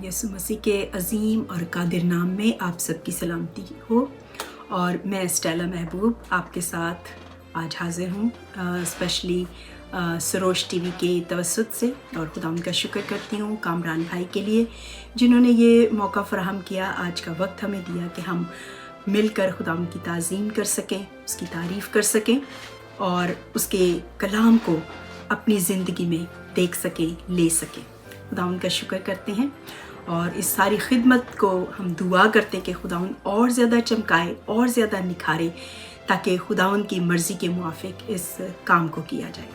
यीशु मसीह के अजीम और कादिर नाम में आप सबकी सलामती हो। और मैं स्टेला महबूब आपके साथ आज हाजिर हूँ, स्पेशली सरोज टीवी के तवस्सुत से। और खुदावंद का शुक्र करती हूँ कामरान भाई के लिए, जिन्होंने ये मौका फ़राहम किया, आज का वक्त हमें दिया कि हम मिलकर खुदावंद की ताज़ीम कर सकें, उसकी तारीफ़ कर सकें और उसके कलाम को अपनी ज़िंदगी में देख सकें, ले सकें। खुदावंद का शुक्र करते हैं और इस सारी खिदमत को हम दुआ करते हैं कि खुदावंद और ज़्यादा चमकाए और ज़्यादा निखारे, ताकि खुदावंद की मर्ज़ी के मुआफिक इस काम को किया जाए।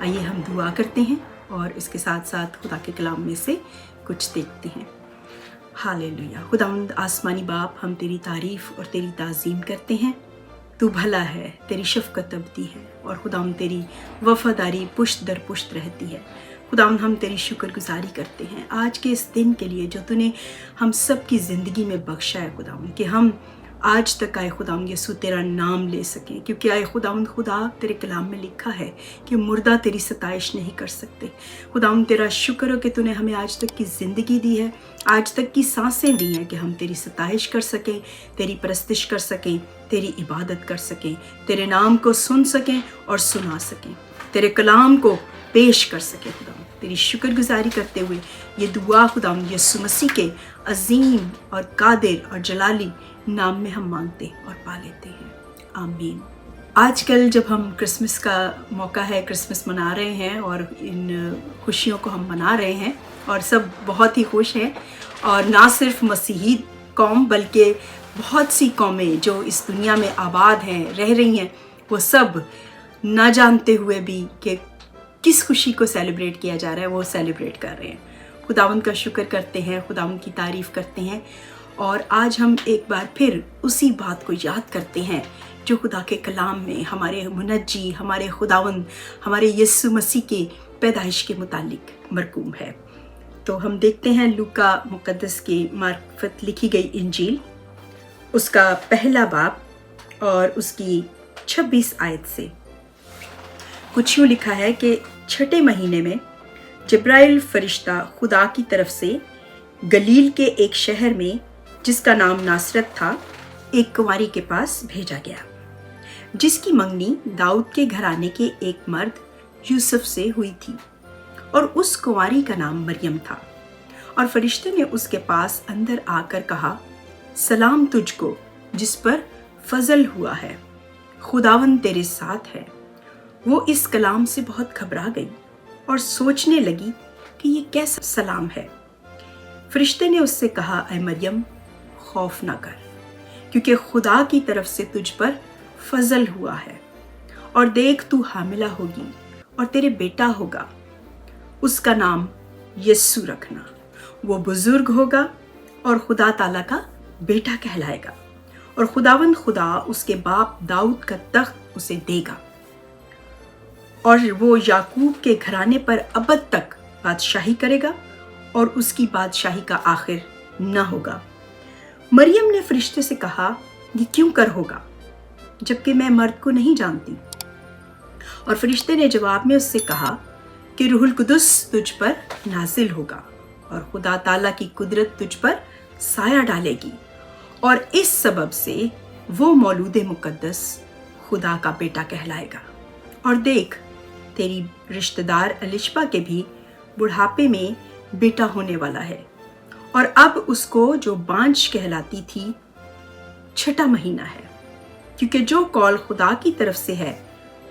आइए हम दुआ करते हैं और इसके साथ साथ खुदा के कलाम में से कुछ देखते हैं। हालेलुया। खुदावंद आसमानी बाप, हम तेरी तारीफ़ और तेरी ताज़ीम करते हैं। तू भला है, तेरी शफ़क़त अबदी है और खुदावंद तेरी वफ़ादारी पुश्त दर पुश्त रहती है। खुदावंद हम तेरी शुक्रगुजारी करते हैं आज के इस दिन के लिए जो तूने हम सब की ज़िंदगी में बख्शा है खुदावंद, कि हम आज तक आए खुदावंद यीशु तेरा नाम ले सकें, क्योंकि आए खुदावंद खुदा तेरे कलाम में लिखा है कि मुर्दा तेरी सताइश नहीं कर सकते। खुदावंद तेरा शुक्र हो कि तूने हमें आज तक की ज़िंदगी दी है, आज तक की सांसें दी हैं कि हम तेरी सताइश कर सकें, तेरी परस्तिश कर सकें, तेरी इबादत कर सकें, तेरे नाम को सुन सकें और सुना सकें, तेरे कलाम को पेश कर सके। खुदावंद तेरी शुक्रगुजारी करते हुए ये दुआ खुदावंद यीशु मसीह के अजीम और कादिर और जलाली नाम में हम मांगते और पा लेते हैं, आमीन। आजकल जब हम क्रिसमस का मौका है, क्रिसमस मना रहे हैं और इन खुशियों को हम मना रहे हैं और सब बहुत ही खुश हैं। और ना सिर्फ मसीही कौम बल्कि बहुत सी कौमें जो इस दुनिया में आबाद हैं, रह रही हैं, वो सब ना जानते हुए भी कि किस खुशी को सेलिब्रेट किया जा रहा है, वो सेलिब्रेट कर रहे हैं। खुदावंद का शुक्र करते हैं, खुदावंद की तारीफ़ करते हैं। और आज हम एक बार फिर उसी बात को याद करते हैं जो खुदा के कलाम में हमारे मुनज्जी, हमारे खुदावंद, हमारे यीशु मसीह के पैदाइश के मुतालिक मरकूम है। तो हम देखते हैं लूका मुक़द्दस के मार्फत लिखी गई इंजील, उसका पहला बाब और उसकी 26 आयत से कुछ यूँ लिखा है कि छठे महीने में जिब्राइल फरिश्ता खुदा की तरफ से गलील के एक शहर में जिसका नाम नासरत था, एक कुंवारी के पास भेजा गया, जिसकी मंगनी दाऊद के घराने के एक मर्द यूसुफ से हुई थी, और उस कुंवारी का नाम मरियम था। और फरिश्ते ने उसके पास अंदर आकर कहा, सलाम तुझको जिस पर फजल हुआ है, खुदावंद तेरे साथ है। वो इस कलाम से बहुत घबरा गई और सोचने लगी कि ये कैसा सलाम है। फरिश्ते ने उससे कहा, ऐ मरियम, खौफ ना कर, क्योंकि खुदा की तरफ से तुझ पर फजल हुआ है, और देख तू हामिला होगी और तेरे बेटा होगा, उसका नाम यीशु रखना। वो बुजुर्ग होगा और खुदा ताला का बेटा कहलाएगा, और खुदावंद खुदा उसके बाप दाऊद का तख्त उसे देगा, और वो याकूब के घराने पर अबद तक बादशाही करेगा, और उसकी बादशाही का आखिर न होगा। मरियम ने फरिश्ते से कहा, ये क्यों कर होगा, जबकि मैं मर्द को नहीं जानती। और फरिश्ते ने जवाब में उससे कहा कि रूहुल कुदुस तुझ पर नाजिल होगा और खुदा ताला की कुदरत तुझ पर साया डालेगी, और इस सबब से वो मौलूद मुकद्दस खुदा का बेटा कहलाएगा। और देख, तेरी रिश्तेदार एलिशबा के भी बुढ़ापे में बेटा होने वाला है, और अब उसको जो बांझ कहलाती थी, छठा महीना है, क्योंकि जो कौल खुदा की तरफ से है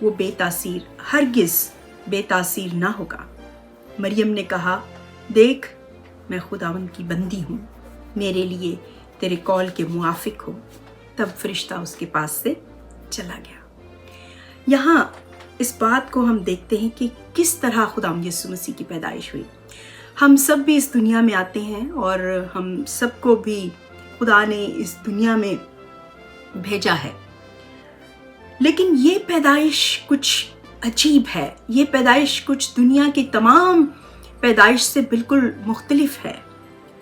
वो बेतासीर, हरगिज बेतासीर ना होगा। मरियम ने कहा, देख, मैं खुदावंद की बंदी हूँ, मेरे लिए तेरे कौल के मुआफिक हो। तब फरिश्ता उसके पास से चला गया। यहाँ इस बात को हम देखते हैं कि किस तरह खुदावंद यीशु मसीह की पैदाइश हुई। हम सब भी इस दुनिया में आते हैं और हम सबको भी खुदा ने इस दुनिया में भेजा है, लेकिन ये पैदाइश कुछ अजीब है। ये पैदाइश कुछ दुनिया की तमाम पैदाइश से बिल्कुल मुख्तलिफ है।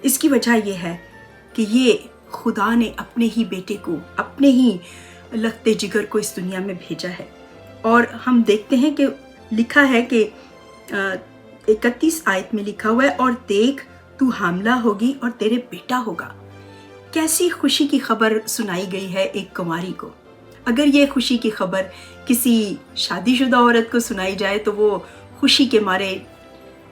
इसकी वजह यह है कि ये खुदा ने अपने ही बेटे को, अपने ही लखते जिगर को इस दुनिया में भेजा है। और हम देखते हैं कि लिखा है कि 31 आयत में लिखा हुआ है, और देख तू हामला होगी और तेरे बेटा होगा। कैसी खुशी की खबर सुनाई गई है एक कुंवारी को। अगर ये खुशी की खबर किसी शादीशुदा औरत को सुनाई जाए तो वो खुशी के मारे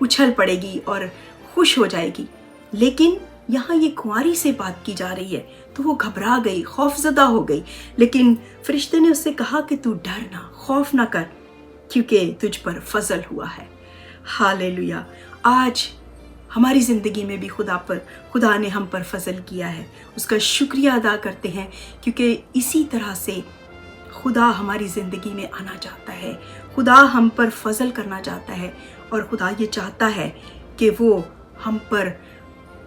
उछल पड़ेगी और खुश हो जाएगी, लेकिन यहाँ ये कुंवारी से बात की जा रही है तो वो घबरा गई, खौफजदा हो गई। लेकिन फरिश्ते ने उससे कहा कि तू डर ना, खौफ ना कर, क्योंकि तुझ पर फजल हुआ है। हालेलुया। आज हमारी ज़िंदगी में भी खुदा ने हम पर फजल किया है, उसका शुक्रिया अदा करते हैं, क्योंकि इसी तरह से खुदा हमारी ज़िंदगी में आना चाहता है। खुदा हम पर फजल करना चाहता है और खुदा ये चाहता है कि वो हम पर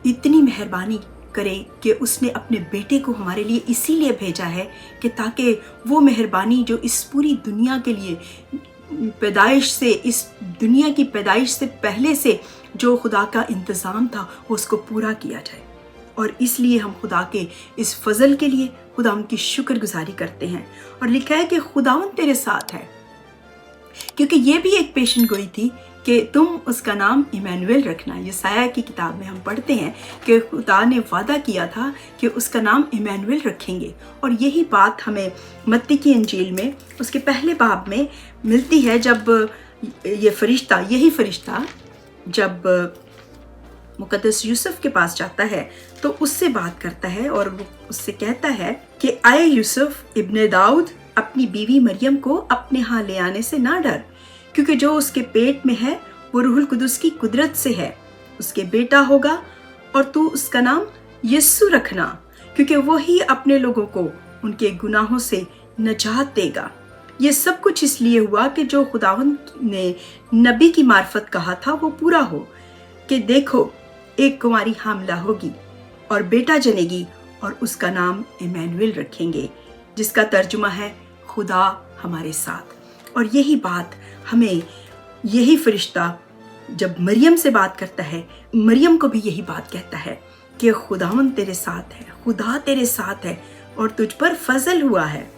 इतनी मेहरबानी करे कि उसने अपने बेटे को हमारे लिए इसीलिए भेजा है कि ताकि वो मेहरबानी जो इस पूरी दुनिया के लिए इस दुनिया की पैदाइश से पहले से जो खुदा का इंतज़ाम था वो उसको पूरा किया जाए। और इसलिए हम खुदा के इस फजल के लिए खुदा उनकी शुक्रगुजारी करते हैं। और लिखा है कि खुदावंद तेरे साथ है, क्योंकि ये भी एक पेशन गोई थी कि तुम उसका नाम इमैनुएल रखना। यशायाह की किताब में हम पढ़ते हैं कि खुदा ने वादा किया था कि उसका नाम इमैनुएल रखेंगे। और यही बात हमें मत्ती की इंजील में उसके पहले बाब में मिलती है, जब यही फरिश्ता जब मुकद्दस यूसुफ के पास जाता है तो उससे बात करता है और वो उससे कहता है कि आए यूसुफ इब्ने दाऊद, अपनी बीवी मरियम को अपने यहाँ ले आने से ना डर, क्योंकि जो उसके पेट में है वो रूहुल कुदुस की कुदरत से है। उसके बेटा होगा और तू उसका नाम यीशु रखना, क्योंकि वो ही अपने लोगों को उनके गुनाहों से नजात देगा। ये सब कुछ इसलिए हुआ कि जो खुदावंद ने नबी की मार्फत कहा था वो पूरा हो, कि देखो एक कुंवारी हामला होगी और बेटा जनेगी और उसका नाम इमैनुएल रखेंगे, जिसका तर्जुमा है खुदा हमारे साथ। और यही बात हमें यही फरिश्ता जब मरियम से बात करता है, मरियम को भी यही बात कहता है कि खुदावंद तेरे साथ है, खुदा तेरे साथ है और तुझ पर फजल हुआ है।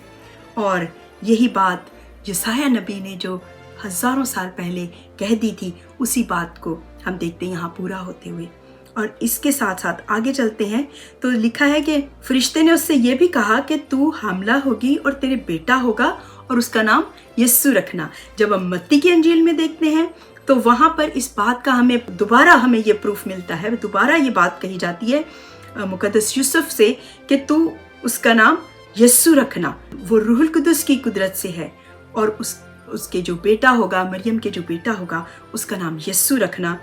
और यही बात यशायाह नबी ने जो हज़ारों साल पहले कह दी थी, उसी बात को हम देखते हैं यहाँ पूरा होते हुए। और इसके साथ साथ आगे चलते हैं तो लिखा है कि फरिश्ते ने उससे ये भी कहा कि तू हामला होगी और तेरे बेटा होगा और उसका नाम यीशु रखना। जब हम मत्ती की इंजील में देखते हैं तो वहाँ पर इस बात का हमें ये प्रूफ मिलता है, दोबारा ये बात कही जाती है मुकद्दस यूसुफ से कि तू उसका नाम यीशु रखना, वो रूहुल कुदुस की कुदरत से है और उसके जो बेटा होगा, मरियम के जो बेटा होगा, उसका नाम यीशु रखना।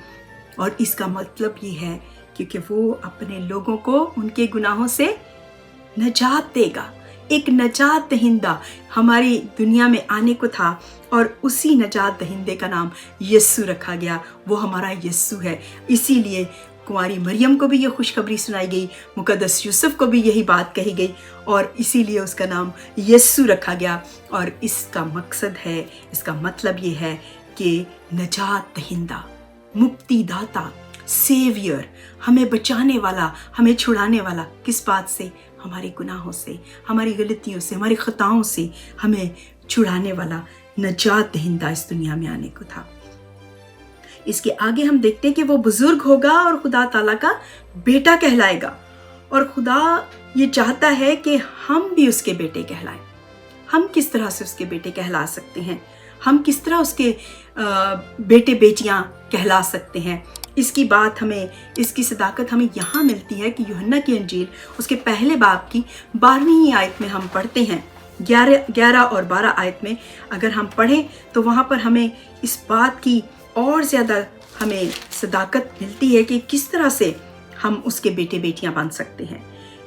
और इसका मतलब ये है क्योंकि वो अपने लोगों को उनके गुनाहों से नजात देगा। एक नजात दहिंदा हमारी दुनिया में आने को था और उसी नजात दहिंदे का नाम यीशु रखा गया। वो हमारा यीशु है। इसीलिए कुंवारी मरियम को भी ये खुशखबरी सुनाई गई, मुकद्दस यूसुफ को भी यही बात कही गई और इसीलिए उसका नाम यीशु रखा गया। और इसका मकसद है, इसका मतलब ये है कि नजात दहिंदा, मुक्तिदाता, सेवियर, हमें बचाने वाला, हमें छुड़ाने वाला। किस बात से? हमारे गुनाहों से, हमारी गलतियों से, हमारी खताओं से हमें छुड़ाने वाला नजात दहिंदा इस दुनिया में आने को था। इसके आगे हम देखते हैं कि वो बुजुर्ग होगा और खुदा ताला का बेटा कहलाएगा। और खुदा ये चाहता है कि हम भी उसके बेटे कहलाएं। हम किस तरह से उसके बेटे कहला सकते हैं? हम किस तरह उसके बेटे बेटियां कहला सकते हैं? इसकी बात हमें, इसकी सदाकत हमें यहाँ मिलती है कि यूहन्ना की इंजील उसके पहले बाब की 12वीं आयत में हम पढ़ते हैं। 11 और 12 आयत में अगर हम पढ़ें तो वहाँ पर हमें इस बात की और ज़्यादा हमें सदाकत मिलती है कि किस तरह से हम उसके बेटे बेटियां बन सकते हैं।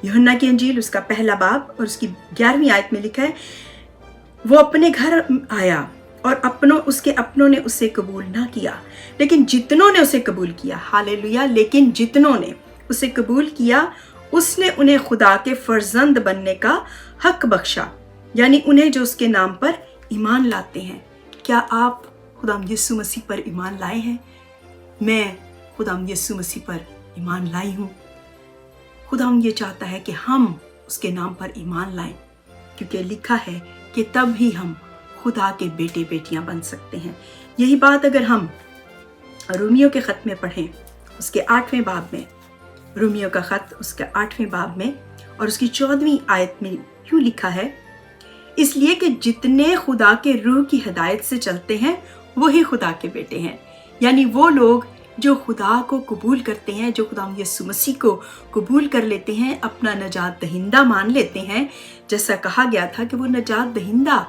यूहन्ना की इंजील उसका पहला बाब और उसकी 11वीं आयत में लिखा है, वो अपने घर आया और उसके अपनों ने उसे कबूल ना किया, लेकिन जितनों ने उसे कबूल किया, हालेलुया, लेकिन जितनों ने उसे कबूल किया उसने उन्हें खुदा के फर्जंद बनने का हक बख्शा, यानी उन्हें जो उसके नाम पर ईमान लाते हैं। क्या आप खुदाम यीशु मसीह पर ईमान लाए हैं? मैं खुदाम यीशु मसीह पर ईमान लाई हूँ। खुदाम ये चाहता है कि हम उसके नाम पर ईमान लाएं, क्योंकि लिखा है कि तब ही हम खुदा के बेटे बेटियां बन सकते हैं। यही बात अगर हम रोमियो के खत में पढ़ें उसके 8वें बाब में, रोमियो का ख़त उसके 8वें बाब में और उसकी 14वीं आयत में यूँ लिखा है, इसलिए कि जितने खुदा के रूह की हिदायत से चलते हैं वही खुदा के बेटे हैं। यानी वो लोग जो खुदा को कबूल करते हैं, जो खुदा यीशु मसीह को कबूल कर लेते हैं, अपना नजात दहिंदा मान लेते हैं। जैसा कहा गया था कि वो नजात दहिंदा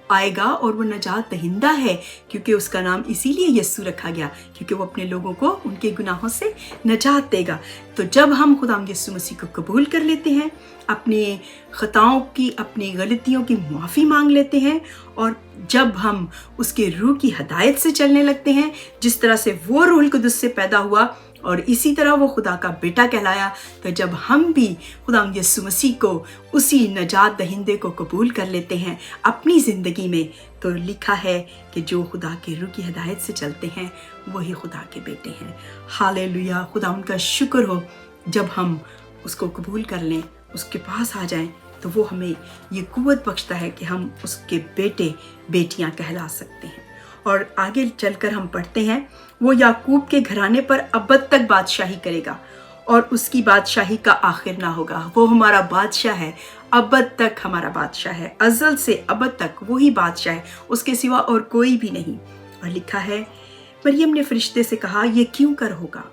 आएगा और वो नजात दहिंदा है, क्योंकि उसका नाम इसीलिए यीशु रखा गया, क्योंकि वो अपने लोगों को उनके गुनाहों से नजात देगा। तो जब हम खुदा यीशु मसीह को कबूल कर लेते हैं, अपनी खताओं की, अपनी गलतियों की मुआफ़ी मांग लेते हैं, और जब हम उसके रूह की हिदायत से चलने लगते हैं, जिस तरह से वो रूह कुदस से पैदा हुआ और इसी तरह वो खुदा का बेटा कहलाया, तो जब हम भी खुदा यीशु मसीह को, उसी नजात दहिंदे को कबूल कर लेते हैं अपनी ज़िंदगी में, तो लिखा है कि जो खुदा के रूह की हिदायत से चलते हैं वही खुदा के बेटे हैं। हालेलुया, खुदा उनका शुक्र हो। जब हम उसको कबूल कर लें, उसके पास आ जाएं, तो वो हमें ये कुव्वत बख्शता है कि हम उसके बेटे बेटियां कहला सकते हैं। और आगे चलकर हम पढ़ते हैं, वो याकूब के घराने पर अबद तक बादशाही करेगा और उसकी बादशाही का आखिर ना होगा। वो हमारा बादशाह है, अबद तक हमारा बादशाह है, अज़ल से अबद तक वही बादशाह है, उसके सिवा और कोई भी नहीं। और लिखा है, मरियम ने फरिश्ते से कहा, ये क्यों कर होगा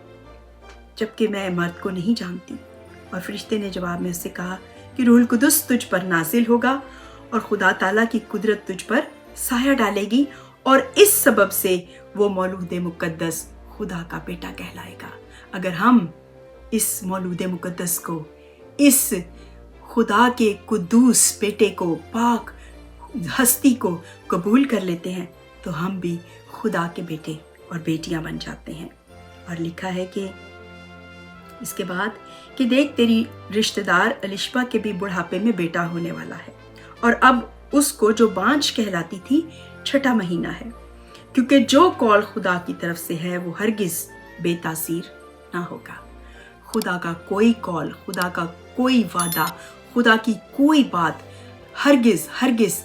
जबकि मैं मर्द को नहीं जानती। और फरिश्ते ने जवाब में उससे कहा कि रूहुल कुदस तुझ पर नाजिल होगा और खुदा ताला की कुदरत तुझ पर साया डालेगी, और इस सबब से वो मौलूद मुकद्दस खुदा का बेटा कहलाएगा। अगर हम इस मौलूद मुकद्दस को, इस खुदा के कुद्दूस बेटे को, पाक हस्ती को कबूल कर लेते हैं, तो हम भी खुदा के बेटे और बेटियां बन जाते हैं। और लिखा है कि इसके बाद कि देख, तेरी रिश्तेदार एलिशबा के भी बुढ़ापे में बेटा होने वाला है, और अब उसको जो बांझ कहलाती थी 6वां महीना है, क्योंकि जो कौल खुदा की तरफ से है वो हरगिज बेतासीर ना होगा। खुदा का कोई कौल, खुदा का कोई वादा, खुदा की कोई बात हरगिज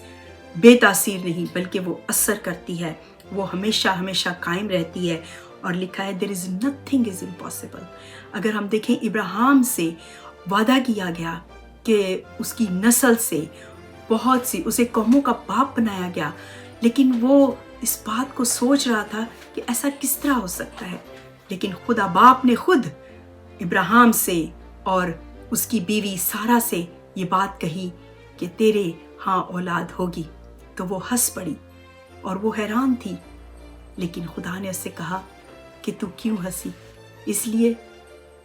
बेतासीर नहीं, बल्कि वो असर करती है, वो हमेशा हमेशा कायम रहती है। और लिखा है, there is nothing is impossible. अगर हम देखें, इब्राहिम से वादा किया गया कि उसकी नस्ल से बहुत सी, उसे कौमों का बाप बनाया गया, लेकिन वो इस बात को सोच रहा था कि ऐसा किस तरह हो सकता है। लेकिन खुदा बाप ने खुद इब्राहिम से और उसकी बीवी सारा से ये बात कही कि तेरे हाँ औलाद होगी। तो वो हंस पड़ी और वो हैरान थी, लेकिन खुदा ने उससे कहा कि तू क्यों हंसी? इसलिए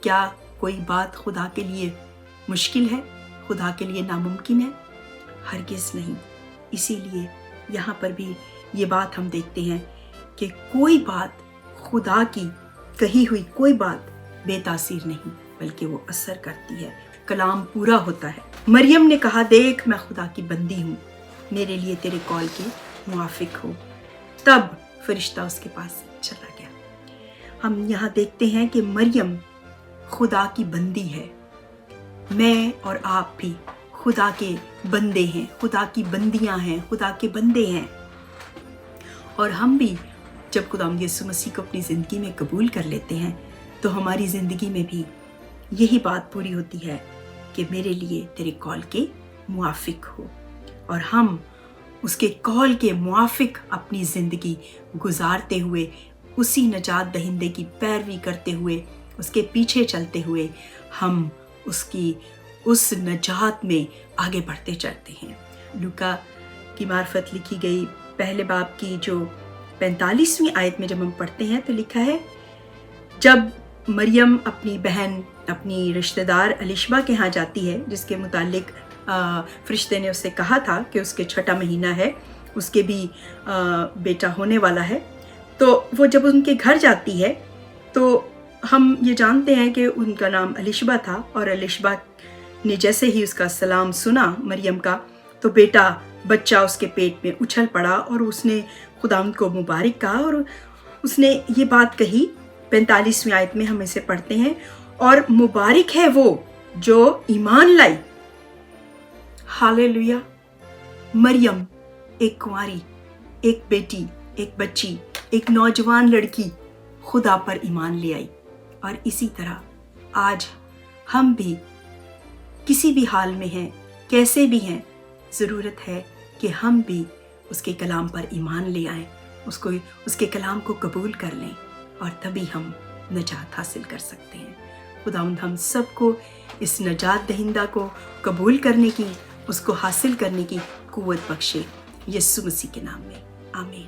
क्या कोई बात खुदा के लिए मुश्किल है, खुदा के लिए नामुमकिन है? हरगिज़ नहीं। इसीलिए यहाँ पर भी ये बात हम देखते हैं कि कोई बात, खुदा की कही हुई कोई बात बेतासीर नहीं, बल्कि वो असर करती है, कलाम पूरा होता है। मरियम ने कहा, देख मैं खुदा की बंदी हूँ, मेरे लिए तेरे कौल के मुआफिक हो। तब फरिश्ता उसके पास चला गया। हम यहाँ देखते हैं कि मरियम खुदा की बंदी है। मैं और आप भी खुदा के बंदे हैं, खुदा की बंदियां हैं, खुदा के बंदे हैं। और हम भी जब खुदा यीशु मसीह को अपनी ज़िंदगी में कबूल कर लेते हैं, तो हमारी ज़िंदगी में भी यही बात पूरी होती है कि मेरे लिए तेरे कौल के मुआफिक हो, और हम उसके कौल के मुआफिक अपनी ज़िंदगी गुजारते हुए, उसी नजात दहिंदे की पैरवी करते हुए, उसके पीछे चलते हुए, हम उसकी उस नजात में आगे बढ़ते चलते हैं। लूका की मार्फत लिखी गई पहले बाब की जो 45वीं आयत में जब हम पढ़ते हैं, तो लिखा है, जब मरियम अपनी बहन, अपनी रिश्तेदार एलिशबा के यहाँ जाती है, जिसके मुतालिक फरिश्ते ने उससे कहा था कि उसके 6वां महीना है, उसके भी बेटा होने वाला है, तो वो जब उनके घर जाती है, तो हम ये जानते हैं कि उनका नाम एलिशबा था, और एलिशबा ने जैसे ही उसका सलाम सुना मरियम का, तो बच्चा उसके पेट में उछल पड़ा और उसने खुदा को मुबारक कहा, और उसने ये बात कही। 45वीं आयत में हम इसे पढ़ते हैं, और मुबारक है वो जो ईमान लाई। हालेलुया। मरियम एक कुंवारी, एक बेटी, एक बच्ची, एक नौजवान लड़की खुदा पर ईमान ले आई। اور اسی طرح آج ہم بھی کسی بھی حال میں ہیں، کیسے بھی ہیں، ضرورت ہے کہ ہم بھی اس کے کلام پر ایمان لے آئیں، اس کے کلام کو قبول کر لیں، اور تبھی ہم نجات حاصل کر سکتے ہیں۔ خداوند ہم سب کو اس نجات دہندہ کو قبول کرنے کی، اس کو حاصل کرنے کی قوت بخشے، یسوع مسیح کے نام میں، آمین۔